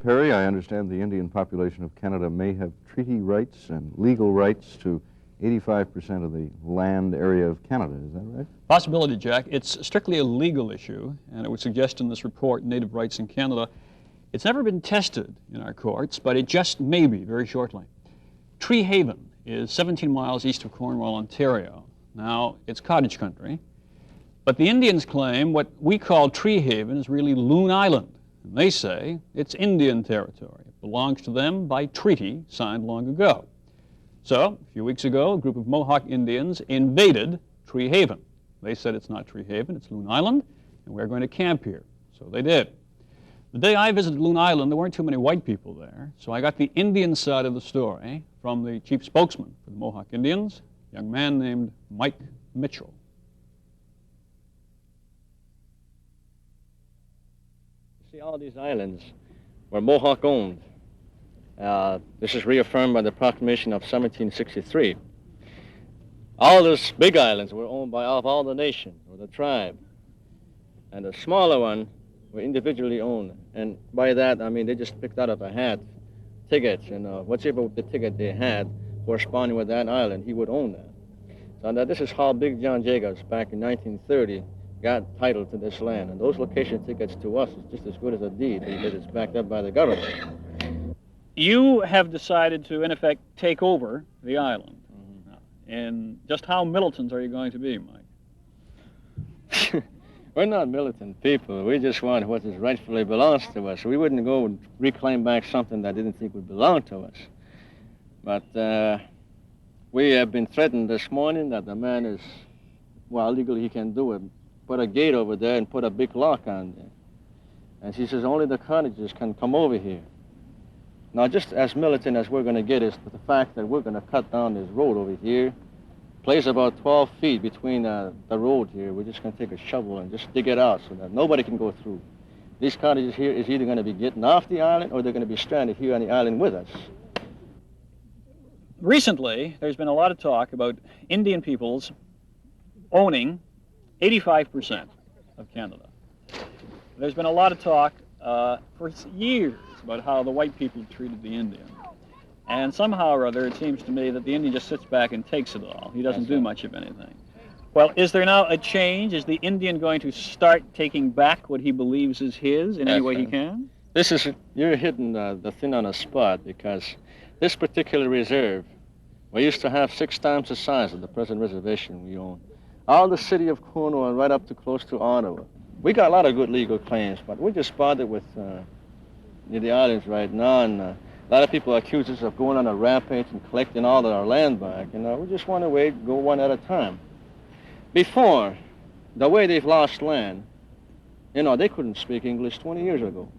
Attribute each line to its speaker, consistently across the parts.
Speaker 1: Perry, I understand the Indian population of Canada may have treaty rights and legal rights to 85% of the land area of Canada. Is that right?
Speaker 2: Possibility, Jack. It's strictly a legal issue, and it would suggest in this report, Native Rights in Canada, it's never been tested in our courts, but it just may be very shortly. Tree Haven is 17 miles east of Cornwall, Ontario. Now, it's cottage country, but the Indians claim what we call Tree Haven is really Loon Island. And they say it's Indian territory. It belongs to them by treaty signed long ago. So, a few weeks ago, a group of Mohawk Indians invaded Tree Haven. They said it's not Tree Haven, it's Loon Island, and we're going to camp here. So they did. The day I visited Loon Island, there weren't too many white people there, so I got the Indian side of the story from the chief spokesman for the Mohawk Indians, a young man named Mike Mitchell.
Speaker 3: See, all these islands were Mohawk owned. This is reaffirmed by the proclamation of 1763. All those big islands were owned by all the nation, or the tribe. And the smaller one were individually owned. And by that, I mean, they just picked out of a hat tickets, and whatever the ticket they had corresponding with that island, he would own that. So now this is how Big John Jacobs, back in 1930, got title to this land. And those location tickets to us is just as good as a deed because it's backed up by the government.
Speaker 2: You have decided to, in effect, take over the island. And just how militant are you going to be, Mike?
Speaker 3: We're not militant people. We just want what is rightfully belongs to us. We wouldn't go and reclaim back something that didn't think would belong to us. But we have been threatened this morning that the man is, well, legally he can do it. Put a gate over there and put a big lock on there. And she says only the cottages can come over here. Now, just as militant as we're going to get is the fact that we're going to cut down this road over here. Place about 12 feet between the road here. We're just going to take a shovel and just dig it out so that nobody can go through. These cottages here is either going to be getting off the island or they're going to be stranded here on the island with us.
Speaker 2: Recently, there's been a lot of talk about Indian peoples owning 85% of Canada. There's been a lot of talk for years about how the white people treated the Indian. And somehow or other, it seems to me that the Indian just sits back and takes it all. He doesn't do much of anything. Well, is there now a change? Is the Indian going to start taking back what he believes is his in any way he can?
Speaker 3: This is, you're hitting the thing on a spot, because this particular reserve, we used to have 6 times the size of the present reservation we own. All the city of Cornwall and right up to close to Ottawa. We got a lot of good legal claims, but we're just bothered with the islands right now, and a lot of people accuse us of going on a rampage and collecting all of our land back, and we just want to wait, go one at a time. Before, the way they've lost land, they couldn't speak English 20 years ago,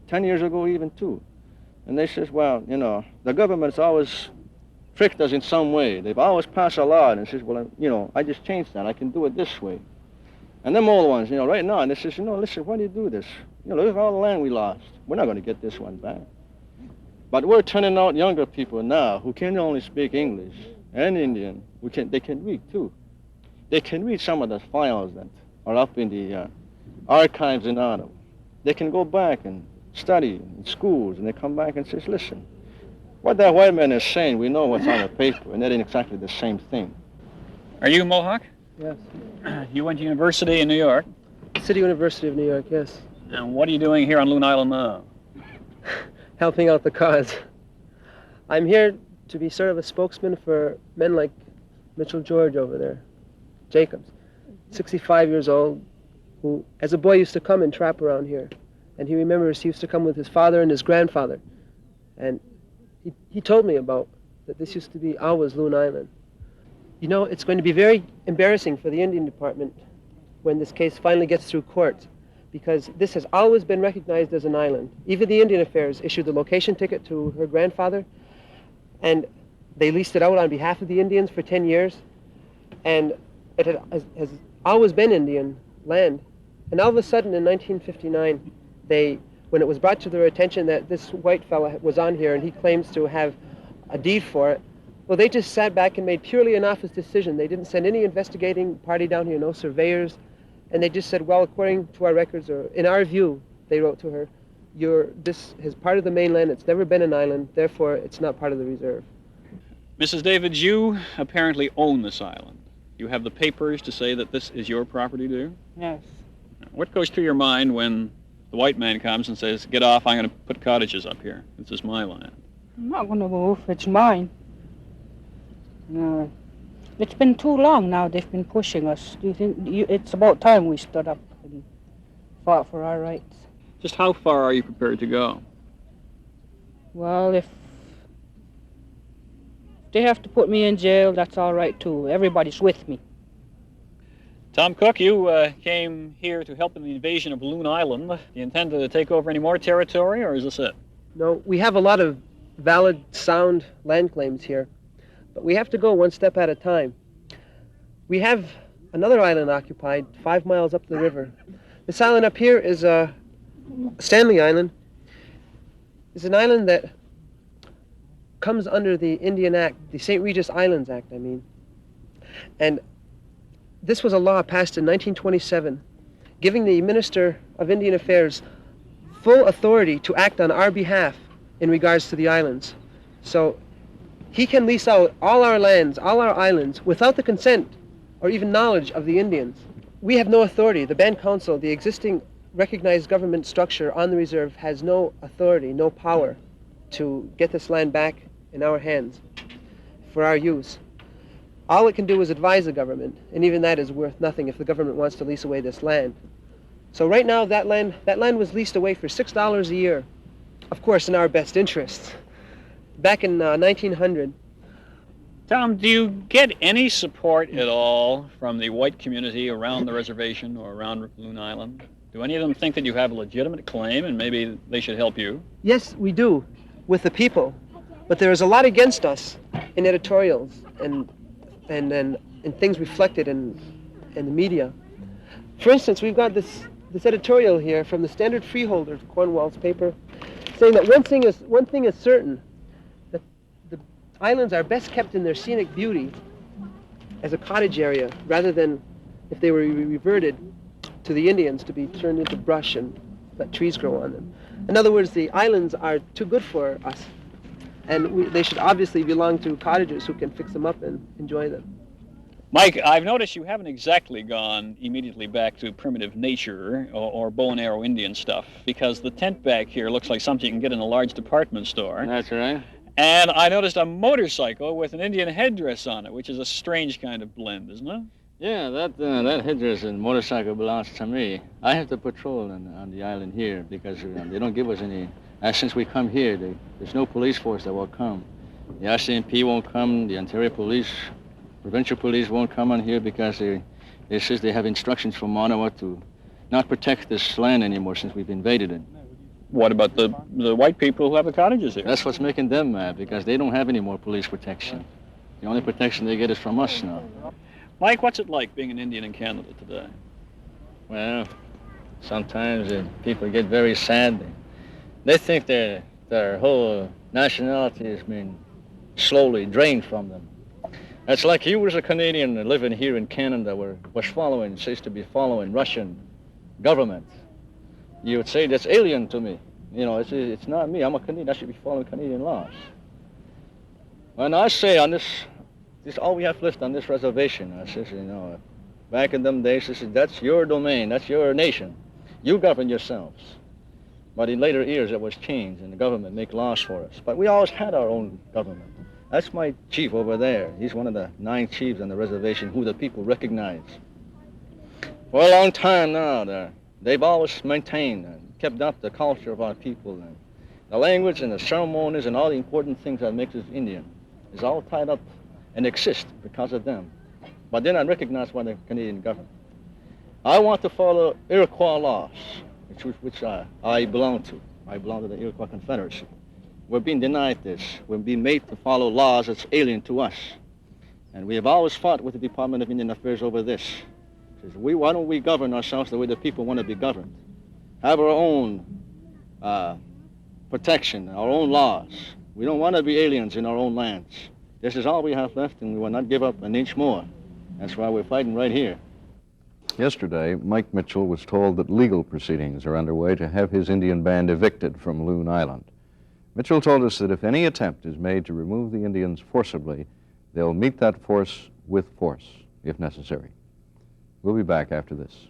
Speaker 3: 10 years ago even too. And they says, well, the government's always tricked us in some way. They've always passed a law, and it says, well, I just changed that. I can do it this way. And them old ones, right now, and they says, listen, why do you do this? Look at all the land we lost. We're not going to get this one back. But we're turning out younger people now who can only speak English and Indian. They can read, too. They can read some of the files that are up in the archives in Ottawa. They can go back and study in schools, and they come back and says, listen, what that white man is saying, we know what's on the paper, and that ain't exactly the same thing.
Speaker 2: Are you a Mohawk?
Speaker 4: Yes.
Speaker 2: You went to university in New York?
Speaker 4: City University of New York, yes.
Speaker 2: And what are you doing here on Loon Island now?
Speaker 4: Helping out the cause. I'm here to be sort of a spokesman for men like Mitchell George over there, Jacobs, 65 years old, who as a boy used to come and trap around here. And he remembers he used to come with his father and his grandfather. And he told me about that this used to be always Loon Island. It's going to be very embarrassing for the Indian Department when this case finally gets through court, because this has always been recognized as an island. Even the Indian Affairs issued the location ticket to her grandfather, and they leased it out on behalf of the Indians for 10 years, and it has always been Indian land. And all of a sudden in 1959, when it was brought to their attention that this white fella was on here and he claims to have a deed for it, well, they just sat back and made purely an office decision. They didn't send any investigating party down here, no surveyors. And they just said, well, according to our records, or in our view, they wrote to her, this is part of the mainland. It's never been an island, therefore it's not part of the reserve.
Speaker 2: Mrs. Davids, you apparently own this island. You have the papers to say that this is your property, do you?
Speaker 5: Yes.
Speaker 2: What goes through your mind when the white man comes and says, get off, I'm going to put cottages up here. This is my land.
Speaker 5: I'm not going to move. It's mine. No. It's been too long now they've been pushing us. Do you think it's about time we stood up and fought for our rights?
Speaker 2: Just how far are you prepared to go?
Speaker 5: Well, if they have to put me in jail, that's all right too. Everybody's with me.
Speaker 2: Tom Cook, you came here to help in the invasion of Loon Island. Do you intend to take over any more territory, or is this it?
Speaker 4: No, we have a lot of valid, sound land claims here, but we have to go one step at a time. We have another island occupied 5 miles up the river. This island up here is Stanley Island. It's an island that comes under the Indian Act, the St. Regis Islands Act, I mean. And this was a law passed in 1927, giving the Minister of Indian Affairs full authority to act on our behalf in regards to the islands. So he can lease out all our lands, all our islands, without the consent or even knowledge of the Indians. We have no authority. The Band Council, the existing recognized government structure on the reserve, has no authority, no power to get this land back in our hands for our use. All it can do is advise the government, and even that is worth nothing if the government wants to lease away this land. So right now that land was leased away for $6 a year, of course in our best interests. Back in 1900.
Speaker 2: Tom, do you get any support at all from the white community around the reservation or around Loon Island? Do any of them think that you have a legitimate claim and maybe they should help you?
Speaker 4: Yes, we do, with the people. But there is a lot against us in editorials and things reflected in the media. For instance, we've got this editorial here from the Standard Freeholder, Cornwall's paper, saying that one thing is certain, that the islands are best kept in their scenic beauty as a cottage area, rather than if they were reverted to the Indians to be turned into brush and let trees grow on them. In other words, the islands are too good for us, and they should obviously belong to cottagers who can fix them up and enjoy them.
Speaker 2: Mike, I've noticed you haven't exactly gone immediately back to primitive nature or bow and arrow Indian stuff, because the tent back here looks like something you can get in a large department store.
Speaker 3: That's right.
Speaker 2: And I noticed a motorcycle with an Indian headdress on it, which is a strange kind of blend, isn't it?
Speaker 3: Yeah, that headdress and motorcycle belongs to me. I have to patrol on the island here because they don't give us any. Since we come here, there's no police force that will come. The RCMP won't come. The Ontario Police, provincial police won't come on here because they says they have instructions from Ottawa to not protect this land anymore since we've invaded it.
Speaker 2: What about the white people who have the cottages here?
Speaker 3: That's what's making them mad because they don't have any more police protection. The only protection they get is from us now.
Speaker 2: Mike, what's it like being an Indian in Canada today?
Speaker 3: Well, sometimes people get very sad. They think their whole nationality has been slowly drained from them. It's like you as a Canadian living here in Canada says to be following Russian government. You would say that's alien to me. You know, it's not me. I'm a Canadian. I should be following Canadian laws. And I say on this all we have left on this reservation. I says, back in them days, I said, that's your domain. That's your nation. You govern yourselves. But in later years, it was changed, and the government make laws for us. But we always had our own government. That's my chief over there. He's one of the 9 chiefs on the reservation who the people recognize. For a long time now, they've always maintained and kept up the culture of our people. And the language and the ceremonies and all the important things that makes us Indian is all tied up and exist because of them. But they're not recognized by the Canadian government. I want to follow Iroquois laws, which I belong to. I belong to the Iroquois Confederacy. We're being denied this. We're being made to follow laws that's alien to us. And we have always fought with the Department of Indian Affairs over this. Says, why don't we govern ourselves the way the people want to be governed? Have our own protection, our own laws. We don't want to be aliens in our own lands. This is all we have left, and we will not give up an inch more. That's why we're fighting right here.
Speaker 1: Yesterday, Mike Mitchell was told that legal proceedings are underway to have his Indian band evicted from Loon Island. Mitchell told us that if any attempt is made to remove the Indians forcibly, they'll meet that force with force, if necessary. We'll be back after this.